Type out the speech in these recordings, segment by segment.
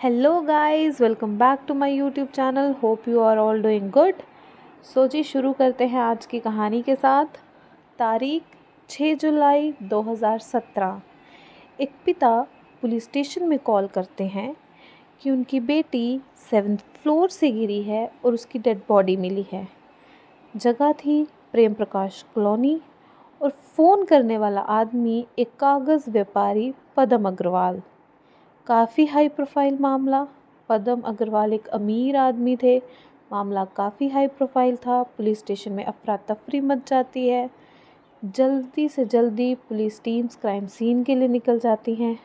Hello guys, welcome back to my YouTube channel. Hope you are all doing good. So जी, शुरू करते हैं आज की कहानी के साथ। तारीख 6 जुलाई 2017। एक पिता पुलिस स्टेशन में कॉल करते हैं कि उनकी बेटी 7th फ्लोर से गिरी है और उसकी डेड बॉडी मिली है। जगह थी प्रेम प्रकाश कॉलोनी और फ़ोन करने वाला आदमी एक कागज़ व्यापारी पदम अग्रवाल। काफ़ी हाई प्रोफाइल मामला। पदम अग्रवाल एक अमीर आदमी थे। मामला काफ़ी हाई प्रोफाइल था। पुलिस स्टेशन में अफरा तफरी मच जाती है। जल्दी से जल्दी पुलिस टीम्स क्राइम सीन के लिए निकल जाती हैं।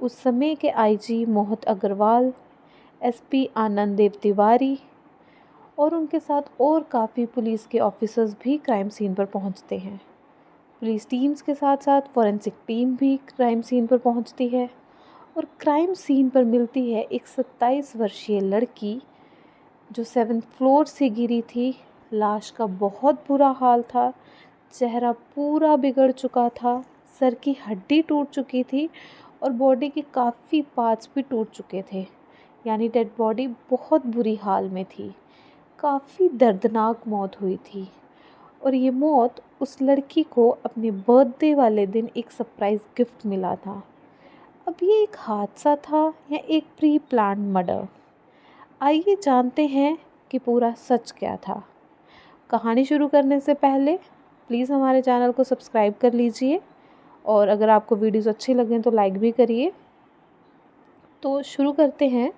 उस समय के आईजी मोहित अग्रवाल, एसपी आनंद देव तिवारी और उनके साथ और काफ़ी पुलिस के ऑफिसर्स भी क्राइम सीन पर पहुंचते हैं। पुलिस टीम्स के साथ साथ फॉरेंसिक टीम भी क्राइम सीन पर पहुंचती है और क्राइम सीन पर मिलती है एक 27 वर्षीय लड़की जो 7th फ्लोर से गिरी थी। लाश का बहुत बुरा हाल था। चेहरा पूरा बिगड़ चुका था, सर की हड्डी टूट चुकी थी और बॉडी के काफ़ी पार्ट्स भी टूट चुके थे। यानी डेड बॉडी बहुत बुरी हाल में थी। काफ़ी दर्दनाक मौत हुई थी और ये मौत उस लड़की को अपने बर्थडे वाले दिन एक सरप्राइज़ गिफ्ट मिला था। अब ये एक हादसा था या एक प्री प्लान्ड मर्डर? आइए जानते हैं कि पूरा सच क्या था। कहानी शुरू करने से पहले प्लीज़ हमारे चैनल को सब्सक्राइब कर लीजिए और अगर आपको वीडियोस अच्छी लगें तो लाइक भी करिए। तो शुरू करते हैं।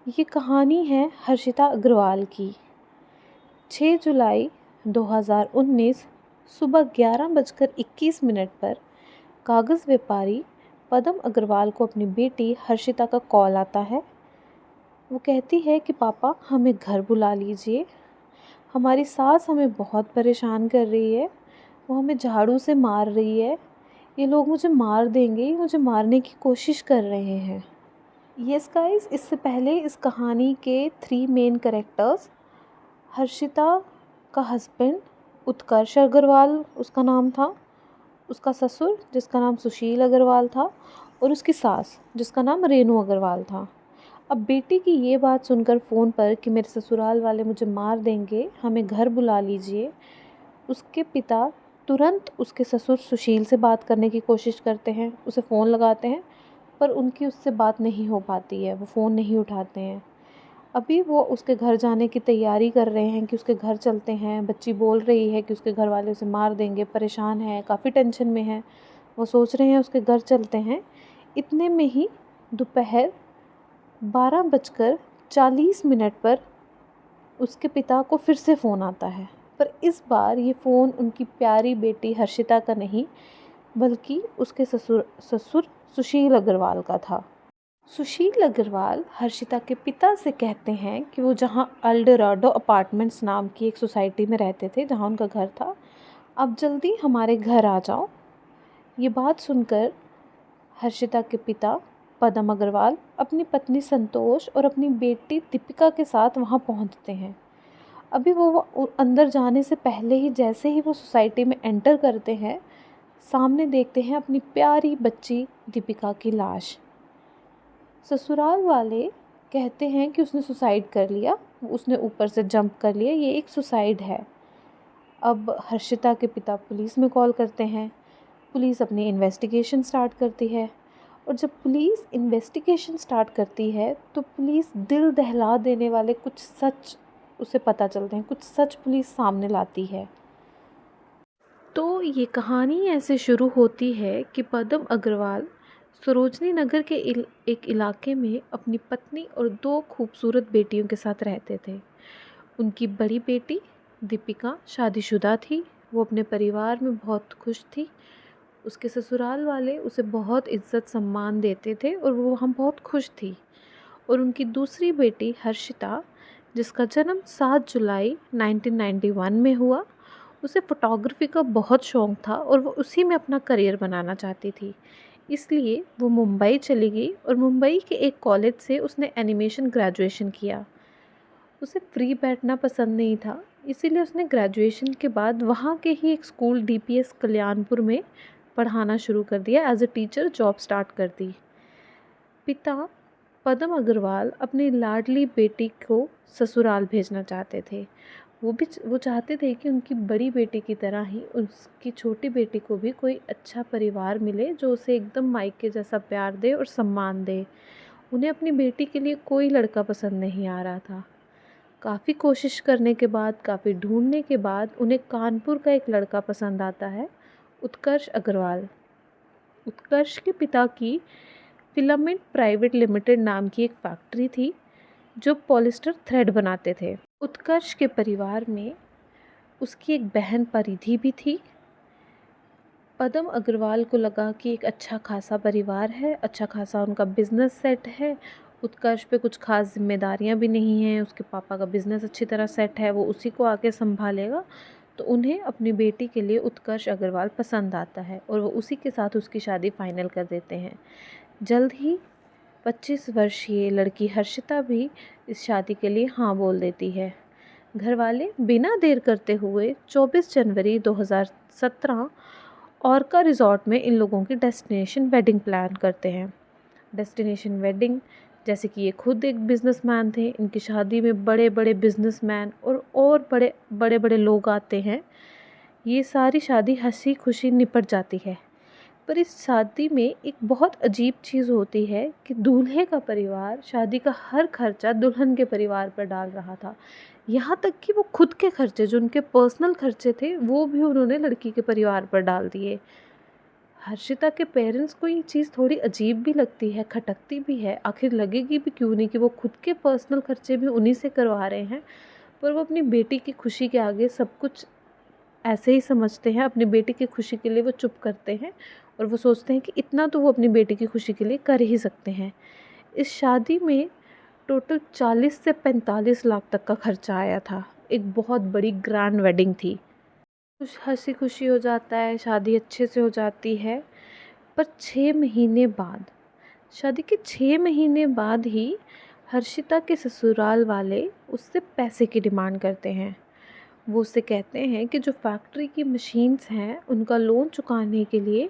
ये कहानी है हर्षिता अग्रवाल की। 6 जुलाई 2019 सुबह 11:21 पर कागज़ व्यापारी पदम अग्रवाल को अपनी बेटी हर्षिता का कॉल आता है। वो कहती है कि पापा, हमें घर बुला लीजिए। हमारी सास हमें बहुत परेशान कर रही है। वो हमें झाड़ू से मार रही है। ये लोग मुझे मार देंगे, मुझे मारने की कोशिश कर रहे हैं। यस गाइस, इससे पहले इस कहानी के 3 मेन कैरेक्टर्स, हर्षिता का हस्बैंड उत्कर्ष अग्रवाल उसका नाम था, उसका ससुर जिसका नाम सुशील अग्रवाल था और उसकी सास जिसका नाम रेनू अग्रवाल था। अब बेटी की ये बात सुनकर फ़ोन पर कि मेरे ससुराल वाले मुझे मार देंगे, हमें घर बुला लीजिए, उसके पिता तुरंत उसके ससुर सुशील से बात करने की कोशिश करते हैं। उसे फ़ोन लगाते हैं पर उनकी उससे बात नहीं हो पाती है, वो फ़ोन नहीं उठाते हैं। अभी वो उसके घर जाने की तैयारी कर रहे हैं कि उसके घर चलते हैं। बच्ची बोल रही है कि उसके घर वाले उसे मार देंगे, परेशान है, काफ़ी टेंशन में है। वो सोच रहे हैं उसके घर चलते हैं। इतने में ही दोपहर 12:40 पर उसके पिता को फिर से फ़ोन आता है, पर इस बार ये फ़ोन उनकी प्यारी बेटी हर्षिता का नहीं बल्कि उसके ससुर सुशील अग्रवाल का था। सुशील अग्रवाल हर्षिता के पिता से कहते हैं कि वो जहाँ अल्डोराडो अपार्टमेंट्स नाम की एक सोसाइटी में रहते थे, जहाँ उनका घर था, आप जल्दी हमारे घर आ जाओ। ये बात सुनकर हर्षिता के पिता पदम अग्रवाल अपनी पत्नी संतोष और अपनी बेटी दीपिका के साथ वहाँ पहुँचते हैं। अभी वो अंदर जाने से पहले ही, जैसे ही वो सोसाइटी में एंटर करते हैं, सामने देखते हैं अपनी प्यारी बच्ची दीपिका की लाश। ससुराल वाले कहते हैं कि उसने सुसाइड कर लिया, उसने ऊपर से जंप कर लिया, ये एक सुसाइड है। अब हर्षिता के पिता पुलिस में कॉल करते हैं। पुलिस अपनी इन्वेस्टिगेशन स्टार्ट करती है और जब पुलिस इन्वेस्टिगेशन स्टार्ट करती है तो पुलिस दिल दहला देने वाले कुछ सच उसे पता चलते हैं, कुछ सच पुलिस सामने लाती है। तो ये कहानी ऐसे शुरू होती है कि पदम अग्रवाल सरोजनी नगर के एक इलाके में अपनी पत्नी और 2 खूबसूरत बेटियों के साथ रहते थे। उनकी बड़ी बेटी दीपिका शादीशुदा थी। वो अपने परिवार में बहुत खुश थी। उसके ससुराल वाले उसे बहुत इज्जत सम्मान देते थे और वो वहाँ बहुत खुश थी। और उनकी दूसरी बेटी हर्षिता, जिसका जन्म 7 जुलाई 1991 में हुआ, उसे फ़ोटोग्राफ़ी का बहुत शौक़ था और वो उसी में अपना करियर बनाना चाहती थी। इसलिए वो मुंबई चली गई और मुंबई के एक कॉलेज से उसने एनिमेशन ग्रेजुएशन किया। उसे फ्री बैठना पसंद नहीं था, इसीलिए उसने ग्रेजुएशन के बाद वहाँ के ही एक स्कूल डीपीएस कल्याणपुर में पढ़ाना शुरू कर दिया। As a teacher job start कर दी। पिता पद्म अग्रवाल अपनी लाडली बेटी को ससुराल भेजना चाहते थे। वो चाहते थे कि उनकी बड़ी बेटी की तरह ही उसकी छोटी बेटी को भी कोई अच्छा परिवार मिले जो उसे एकदम मायके जैसा प्यार दे और सम्मान दे। उन्हें अपनी बेटी के लिए कोई लड़का पसंद नहीं आ रहा था। काफ़ी कोशिश करने के बाद, काफ़ी ढूंढने के बाद उन्हें कानपुर का एक लड़का पसंद आता है, उत्कर्ष अग्रवाल। उत्कर्ष के पिता की फिलामेंट प्राइवेट लिमिटेड नाम की एक फैक्ट्री थी जो पॉलिस्टर थ्रेड बनाते थे। उत्कर्ष के परिवार में उसकी एक बहन परिधि भी थी। पद्म अग्रवाल को लगा कि एक अच्छा खासा परिवार है, अच्छा खासा उनका बिजनेस सेट है, उत्कर्ष पे कुछ खास जिम्मेदारियां भी नहीं हैं, उसके पापा का बिजनेस अच्छी तरह सेट है, वो उसी को आगे संभालेगा। तो उन्हें अपनी बेटी के लिए उत्कर्ष अग्रवाल पसंद आता है और वो उसी के साथ उसकी शादी फाइनल कर देते हैं। जल्द ही 25 वर्षीय लड़की हर्षिता भी इस शादी के लिए हाँ बोल देती है। घरवाले बिना देर करते हुए 24 जनवरी 2017 ऑर्का रिजॉर्ट में इन लोगों की डेस्टिनेशन वेडिंग प्लान करते हैं। डेस्टिनेशन वेडिंग, जैसे कि ये खुद एक बिजनेसमैन थे, इनकी शादी में बड़े बड़े बिजनेसमैन और बड़े बड़े बड़े लोग आते हैं। ये सारी शादी हंसी खुशी निपट जाती है। पर इस शादी में एक बहुत अजीब चीज़ होती है कि दूल्हे का परिवार शादी का हर खर्चा दुल्हन के परिवार पर डाल रहा था। यहाँ तक कि वो खुद के खर्चे, जो उनके पर्सनल खर्चे थे, वो भी उन्होंने लड़की के परिवार पर डाल दिए। हर्षिता के पेरेंट्स को ये चीज़ थोड़ी अजीब भी लगती है, खटकती भी है। आखिर लगेगी भी क्यों नहीं कि वो खुद के पर्सनल खर्चे भी उन्हीं से करवा रहे हैं, पर वो अपनी बेटी की खुशी के आगे सब कुछ ऐसे ही समझते हैं। अपनी बेटी की खुशी के लिए वो चुप करते हैं और वो सोचते हैं कि इतना तो वो अपनी बेटी की खुशी के लिए कर ही सकते हैं। इस शादी में टोटल 40 से 45 लाख तक का खर्चा आया था। एक बहुत बड़ी ग्रैंड वेडिंग थी। कुछ हंसी खुशी हो जाता है, शादी अच्छे से हो जाती है। पर 6 महीने बाद, शादी के 6 महीने बाद ही हर्षिता के ससुराल वाले उससे पैसे की डिमांड करते हैं। वो उससे कहते हैं कि जो फैक्ट्री की मशीन्स हैं उनका लोन चुकाने के लिए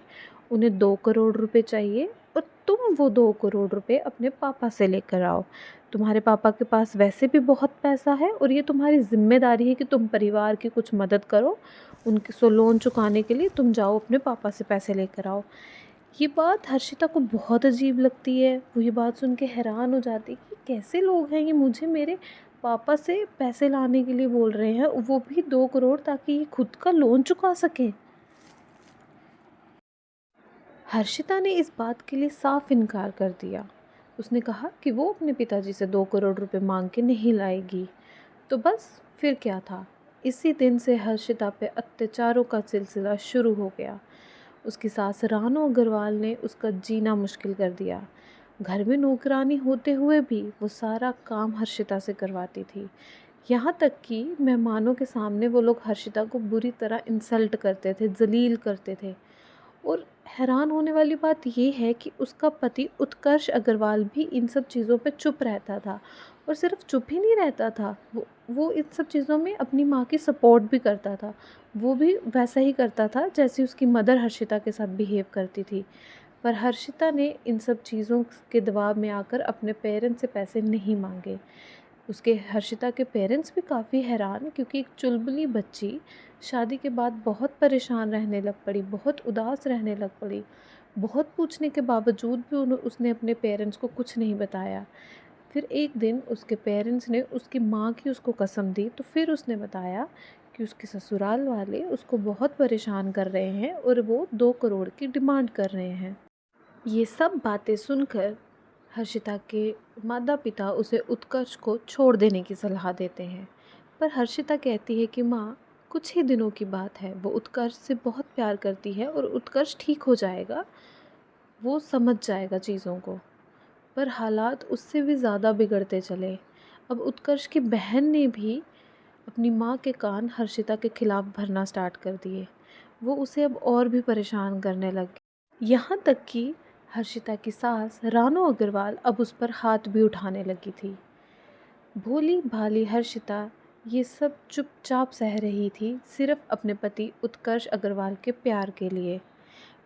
उन्हें 2 करोड़ रुपए चाहिए और तुम वो 2 करोड़ रुपए अपने पापा से लेकर आओ। तुम्हारे पापा के पास वैसे भी बहुत पैसा है और ये तुम्हारी ज़िम्मेदारी है कि तुम परिवार की कुछ मदद करो। उनके लोन चुकाने के लिए तुम जाओ अपने पापा से पैसे लेकर आओ। ये बात हर्षिता को बहुत अजीब लगती है। वो ये बात सुन के हैरान हो जाती है कि कैसे लोग हैं ये, मुझे मेरे पापा से पैसे लाने के लिए बोल रहे हैं, वो भी 2 करोड़, ताकि ये खुद का लोन चुका सकें। हर्षिता ने इस बात के लिए साफ इनकार कर दिया। उसने कहा कि वो अपने पिताजी से 2 करोड़ रुपए मांग के नहीं लाएगी। तो बस फिर क्या था, इसी दिन से हर्षिता पे अत्याचारों का सिलसिला शुरू हो गया। उसकी सास रानो अग्रवाल ने उसका जीना मुश्किल कर दिया। घर में नौकरानी होते हुए भी वो सारा काम हर्षिता से करवाती थी। यहाँ तक कि मेहमानों के सामने वो लोग हर्षिता को बुरी तरह इंसल्ट करते थे, जलील करते थे। और हैरान होने वाली बात ये है कि उसका पति उत्कर्ष अग्रवाल भी इन सब चीज़ों पे चुप रहता था। और सिर्फ चुप ही नहीं रहता था, वो इन सब चीज़ों में अपनी माँ की सपोर्ट भी करता था। वो भी वैसा ही करता था जैसे उसकी मदर हर्षिता के साथ बिहेव करती थी। पर हर्षिता ने इन सब चीज़ों के दबाव में आकर अपने पेरेंट्स से पैसे नहीं मांगे। उसके हर्षिता के पेरेंट्स भी काफ़ी हैरान, क्योंकि एक चुलबुली बच्ची शादी के बाद बहुत परेशान रहने लग पड़ी, बहुत उदास रहने लग पड़ी। बहुत पूछने के बावजूद भी उसने अपने पेरेंट्स को कुछ नहीं बताया। फिर एक दिन उसके पेरेंट्स ने उसकी माँ की उसको कसम दी, तो फिर उसने बताया कि उसके ससुराल वाले उसको बहुत परेशान कर रहे हैं और वो 2 करोड़ की डिमांड कर रहे हैं। ये सब बातें सुनकर हर्षिता के माता पिता उसे उत्कर्ष को छोड़ देने की सलाह देते हैं। पर हर्षिता कहती है कि माँ, कुछ ही दिनों की बात है, वो उत्कर्ष से बहुत प्यार करती है और उत्कर्ष ठीक हो जाएगा, वो समझ जाएगा चीज़ों को। पर हालात उससे भी ज़्यादा बिगड़ते चले। अब उत्कर्ष की बहन ने भी अपनी माँ के कान हर्षिता के खिलाफ़ भरना स्टार्ट कर दिए। वो उसे अब और भी परेशान करने लगी। यहाँ तक कि हर्षिता की सास रानो अग्रवाल अब उस पर हाथ भी उठाने लगी थी। भोली भाली हर्षिता ये सब चुपचाप सह रही थी, सिर्फ अपने पति उत्कर्ष अग्रवाल के प्यार के लिए।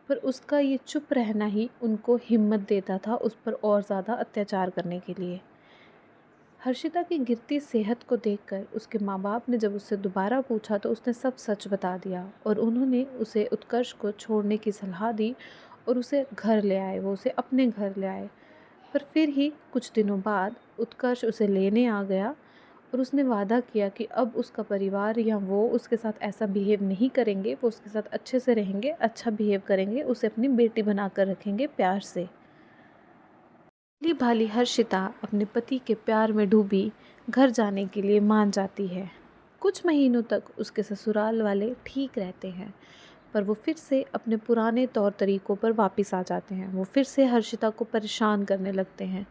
पर उसका ये चुप रहना ही उनको हिम्मत देता था उस पर और ज़्यादा अत्याचार करने के लिए। हर्षिता की गिरती सेहत को देखकर उसके माँ बाप ने जब उससे दोबारा पूछा तो उसने सब सच बता दिया और उन्होंने उसे उत्कर्ष को छोड़ने की सलाह दी और उसे घर ले आए, वो उसे अपने घर ले आए। पर फिर ही कुछ दिनों बाद उत्कर्ष उसे लेने आ गया और उसने वादा किया कि अब उसका परिवार या वो उसके साथ ऐसा बिहेव नहीं करेंगे, वो उसके साथ अच्छे से रहेंगे, अच्छा बिहेव करेंगे, उसे अपनी बेटी बनाकर रखेंगे प्यार से। भली भाली हर्षिता अपने पति के प्यार में डूबी घर जाने के लिए मान जाती है। कुछ महीनों तक उसके ससुराल वाले ठीक रहते हैं, पर वो फिर से अपने पुराने तौर तरीकों पर वापस आ जाते हैं। वो फिर से हर्षिता को परेशान करने लगते हैं।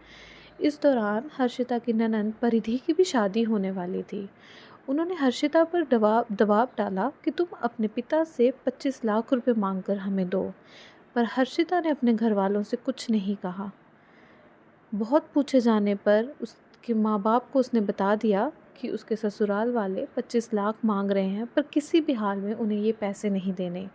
इस दौरान हर्षिता की ननंद परिधि की भी शादी होने वाली थी। उन्होंने हर्षिता पर दबाव डाला कि तुम अपने पिता से 25 लाख रुपए मांगकर हमें दो, पर हर्षिता ने अपने घर वालों से कुछ नहीं कहा। बहुत पूछे जाने पर उसके माँ बाप को उसने बता दिया कि उसके ससुराल वाले 25 लाख मांग रहे हैं, पर किसी भी हाल में उन्हें ये पैसे नहीं देने।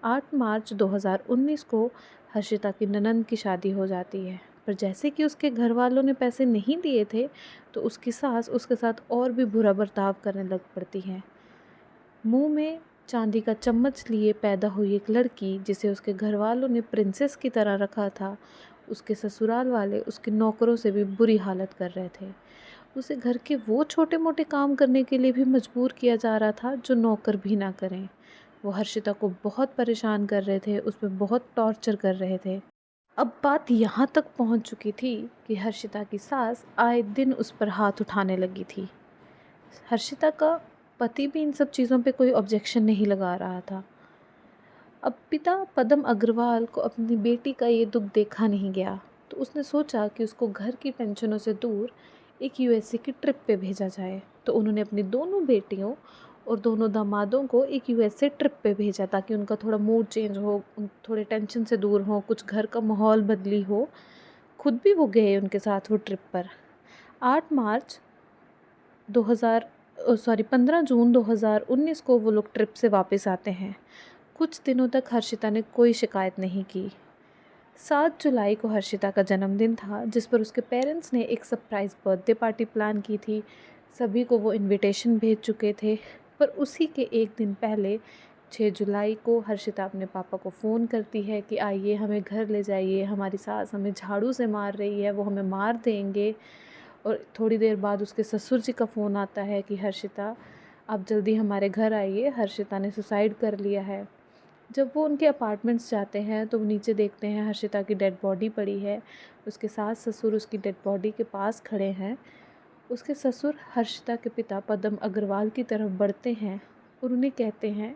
8 मार्च 2019 को हर्षिता की ननंद की शादी हो जाती है, पर जैसे कि उसके घर वालों ने पैसे नहीं दिए थे तो उसकी सास उसके साथ और भी बुरा बर्ताव करने लग पड़ती है। मुंह में चांदी का चम्मच लिए पैदा हुई एक लड़की जिसे उसके घर वालों ने प्रिंसेस की तरह रखा था, उसके ससुराल वाले उसके नौकरों से भी बुरी हालत कर रहे थे। उसे घर के वो छोटे मोटे काम करने के लिए भी मजबूर किया जा रहा था जो नौकर भी ना करें। वो हर्षिता को बहुत परेशान कर रहे थे, उस पर बहुत टॉर्चर कर रहे थे। अब बात यहाँ तक पहुँच चुकी थी कि हर्षिता की सास आए दिन उस पर हाथ उठाने लगी थी। हर्षिता का पति भी इन सब चीज़ों पे कोई ऑब्जेक्शन नहीं लगा रहा था। अब पिता पद्म अग्रवाल को अपनी बेटी का ये दुख देखा नहीं गया, तो उसने सोचा कि उसको घर की टेंशनों से दूर एक यूएसए की ट्रिप पे भेजा जाए। तो उन्होंने अपनी दोनों बेटियों और दोनों दामादों को एक यूएसए ट्रिप पे भेजा ताकि उनका थोड़ा मूड चेंज हो, थोड़े टेंशन से दूर हो, कुछ घर का माहौल बदली हो। खुद भी वो गए उनके साथ वो ट्रिप पर। 8 मार्च 2000 सॉरी 15 जून 2019 को वो लोग ट्रिप से वापस आते हैं। कुछ दिनों तक हर्षिता ने कोई शिकायत नहीं की। 7 जुलाई को हर्षिता का जन्मदिन था, जिस पर उसके पेरेंट्स ने एक सरप्राइज़ बर्थडे पार्टी प्लान की थी। सभी को वो इनविटेशन भेज चुके थे, पर उसी के एक दिन पहले 6 जुलाई को हर्षिता अपने पापा को फ़ोन करती है कि आइए हमें घर ले जाइए, हमारी सास हमें झाड़ू से मार रही है, वो हमें मार देंगे। और थोड़ी देर बाद उसके ससुर जी का फ़ोन आता है कि हर्षिता आप जल्दी हमारे घर आइए, हर्षिता ने सुसाइड कर लिया है। जब वो उनके अपार्टमेंट्स जाते हैं तो वो नीचे देखते हैं हर्षिता की डेड बॉडी पड़ी है। उसके सास ससुर उसकी डेड बॉडी के पास खड़े हैं। उसके ससुर हर्षिता के पिता पद्म अग्रवाल की तरफ बढ़ते हैं और उन्हें कहते हैं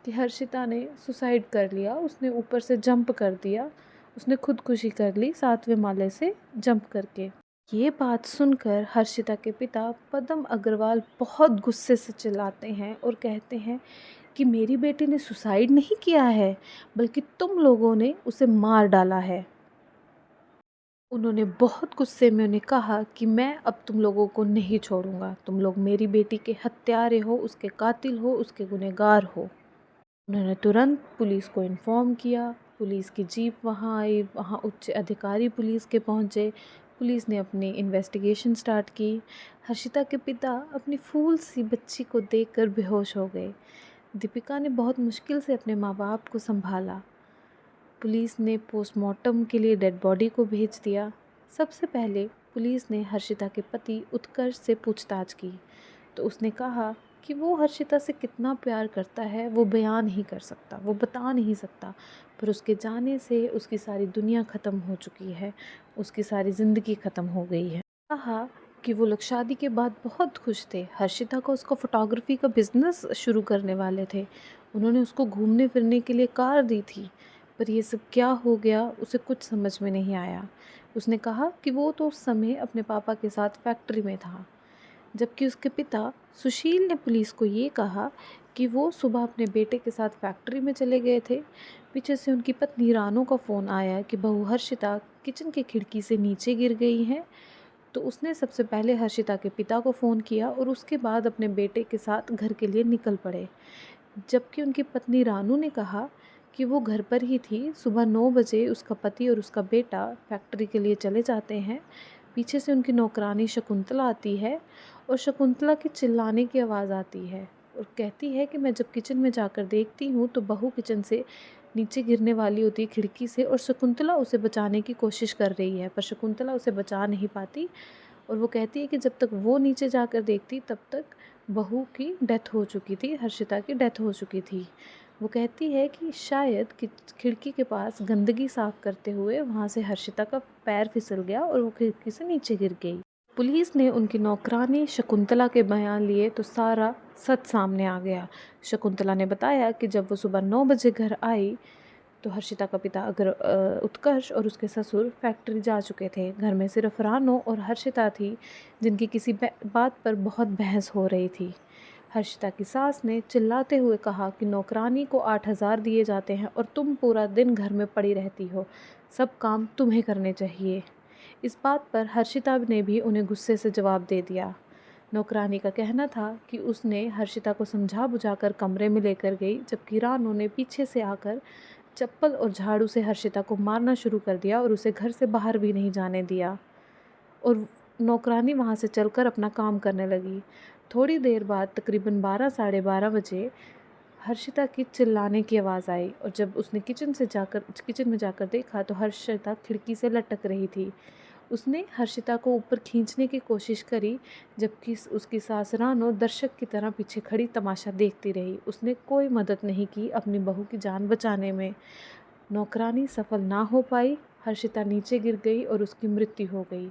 कि हर्षिता ने सुसाइड कर लिया, उसने ऊपर से जंप कर दिया, उसने खुदकुशी कर ली 7वें माले से जंप करके। ये बात सुनकर हर्षिता के पिता पद्म अग्रवाल बहुत गुस्से से चिल्लाते हैं और कहते हैं कि मेरी बेटी ने सुसाइड नहीं किया है, बल्कि तुम लोगों ने उसे मार डाला है। उन्होंने बहुत गुस्से में उन्हें कहा कि मैं अब तुम लोगों को नहीं छोड़ूंगा, तुम लोग मेरी बेटी के हत्यारे हो, उसके कातिल हो, उसके गुनहगार हो। उन्होंने तुरंत पुलिस को इन्फॉर्म किया। पुलिस की जीप वहाँ आई, वहाँ उच्च अधिकारी पुलिस के पहुँचे। पुलिस ने अपनी इन्वेस्टिगेशन स्टार्ट की। हर्षिता के पिता अपनी फूल सी बच्ची को देखकर बेहोश हो गए। दीपिका ने बहुत मुश्किल से अपने माँ बाप को संभाला। पुलिस ने पोस्टमार्टम के लिए डेड बॉडी को भेज दिया। सबसे पहले पुलिस ने हर्षिता के पति उत्कर्ष से पूछताछ की, तो उसने कहा कि वो हर्षिता से कितना प्यार करता है वो बयान नहीं कर सकता, वो बता नहीं सकता, पर उसके जाने से उसकी सारी दुनिया ख़त्म हो चुकी है, उसकी सारी ज़िंदगी ख़त्म हो गई है। कहा कि वो लोग शादी के बाद बहुत खुश थे। हर्षिता का उसका फ़ोटोग्राफ़ी का बिज़नेस शुरू करने वाले थे। उन्होंने उसको घूमने फिरने के लिए कार दी थी, पर ये सब क्या हो गया उसे कुछ समझ में नहीं आया। उसने कहा कि वो तो उस समय अपने पापा के साथ फैक्ट्री में था। जबकि उसके पिता सुशील ने पुलिस को ये कहा कि वो सुबह अपने बेटे के साथ फैक्ट्री में चले गए थे। पीछे से उनकी पत्नी रानो का फ़ोन आया कि बहू हर्षिता किचन की खिड़की से नीचे गिर गई है। तो उसने सबसे पहले हर्षिता के पिता को फ़ोन किया और उसके बाद अपने बेटे के साथ घर के लिए निकल पड़े। जबकि उनकी पत्नी रानू ने कहा कि वो घर पर ही थी। सुबह 9 बजे उसका पति और उसका बेटा फैक्ट्री के लिए चले जाते हैं। पीछे से उनकी नौकरानी शकुंतला आती है और शकुंतला के चिल्लाने की आवाज़ आती है और कहती है कि मैं जब किचन में जाकर देखती हूँ तो बहू किचन से नीचे गिरने वाली होती है खिड़की से और शकुंतला उसे बचाने की कोशिश कर रही है, पर शकुंतला उसे बचा नहीं पाती। और वो कहती है कि जब तक वो नीचे जाकर देखती तब तक बहू की डेथ हो चुकी थी, हर्षिता की डेथ हो चुकी थी। वो कहती है कि शायद कि खिड़की के पास गंदगी साफ़ करते हुए वहाँ से हर्षिता का पैर फिसल गया और वो खिड़की से नीचे गिर गई। पुलिस ने उनकी नौकरानी शकुंतला के बयान लिए तो सारा सच सामने आ गया। शकुंतला ने बताया कि जब वो सुबह 9 बजे घर आई तो हर्षिता का पिता उत्कर्ष और उसके ससुर फैक्ट्री जा चुके थे। घर में सिर्फ रानो और हर्षिता थी, जिनकी किसी बात पर बहुत बहस हो रही थी। हर्षिता की सास ने चिल्लाते हुए कहा कि नौकरानी को 8,000 दिए जाते हैं और तुम पूरा दिन घर में पड़ी रहती हो, सब काम तुम्हें करने चाहिए। इस बात पर हर्षिता ने भी उन्हें गुस्से से जवाब दे दिया। नौकरानी का कहना था कि उसने हर्षिता को समझा बुझाकर कमरे में लेकर गई, जबकि रानो ने पीछे से आकर चप्पल और झाड़ू से हर्षिता को मारना शुरू कर दिया और उसे घर से बाहर भी नहीं जाने दिया और नौकरानी वहाँ से चलकर अपना काम करने लगी। थोड़ी देर बाद तकरीबन 12 साढ़े 12 बजे हर्षिता की चिल्लाने की आवाज़ आई और जब उसने किचन में जाकर देखा तो हर्षिता खिड़की से लटक रही थी। उसने हर्षिता को ऊपर खींचने की कोशिश करी, जबकि उसकी सास रानो दर्शक की तरह पीछे खड़ी तमाशा देखती रही। उसने कोई मदद नहीं की अपनी बहू की जान बचाने में। नौकरानी सफल ना हो पाई, हर्षिता नीचे गिर गई और उसकी मृत्यु हो गई।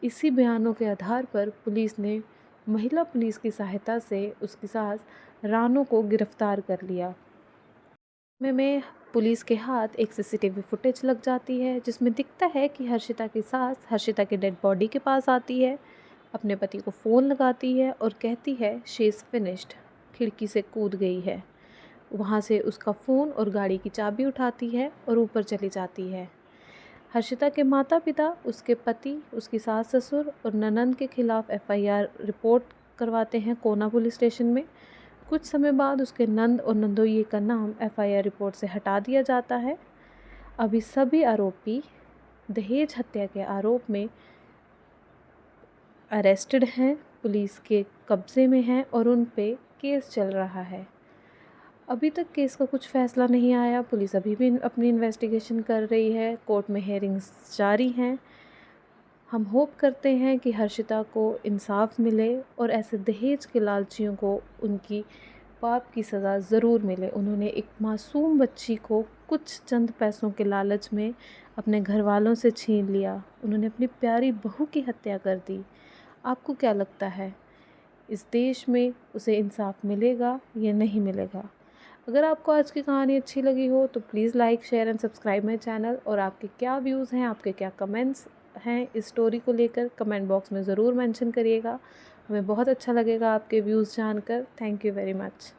इसी बयानों के आधार पर पुलिस ने महिला पुलिस की सहायता से उसकी सास रानो को गिरफ्तार कर लिया। में पुलिस के हाथ एक सीसीटीवी फुटेज लग जाती है जिसमें दिखता है कि हर्षिता की सास हर्षिता की डेड बॉडी के पास आती है, अपने पति को फ़ोन लगाती है और कहती है शी इज़ फिनिश्ड, खिड़की से कूद गई है। वहाँ से उसका फ़ोन और गाड़ी की चाबी उठाती है और ऊपर चली जाती है। हर्षिता के माता पिता, उसके पति, उसकी सास ससुर और ननंद के खिलाफ़ एफआईआर रिपोर्ट करवाते हैं कोना पुलिस स्टेशन में। कुछ समय बाद उसके नंद और नंदोई का नाम एफआईआर रिपोर्ट से हटा दिया जाता है। अभी सभी आरोपी दहेज हत्या के आरोप में अरेस्टेड हैं, पुलिस के कब्ज़े में हैं और उन पे केस चल रहा है। अभी तक केस का कुछ फ़ैसला नहीं आया, पुलिस अभी भी अपनी इन्वेस्टिगेशन कर रही है, कोर्ट में हेयरिंग्स जारी हैं। हम होप करते हैं कि हर्षिता को इंसाफ मिले और ऐसे दहेज के लालचियों को उनकी पाप की सज़ा ज़रूर मिले। उन्होंने एक मासूम बच्ची को कुछ चंद पैसों के लालच में अपने घर वालों से छीन लिया। उन्होंने अपनी प्यारी बहू की हत्या कर दी। आपको क्या लगता है, इस देश में उसे इंसाफ मिलेगा या नहीं मिलेगा? अगर आपको आज की कहानी अच्छी लगी हो तो please like, share and subscribe my channel. और आपके क्या व्यूज़ हैं, आपके क्या कमेंट्स हैं इस स्टोरी को लेकर, कमेंट बॉक्स में ज़रूर मेंशन करिएगा। हमें बहुत अच्छा लगेगा आपके व्यूज़ जानकर। Thank you very much.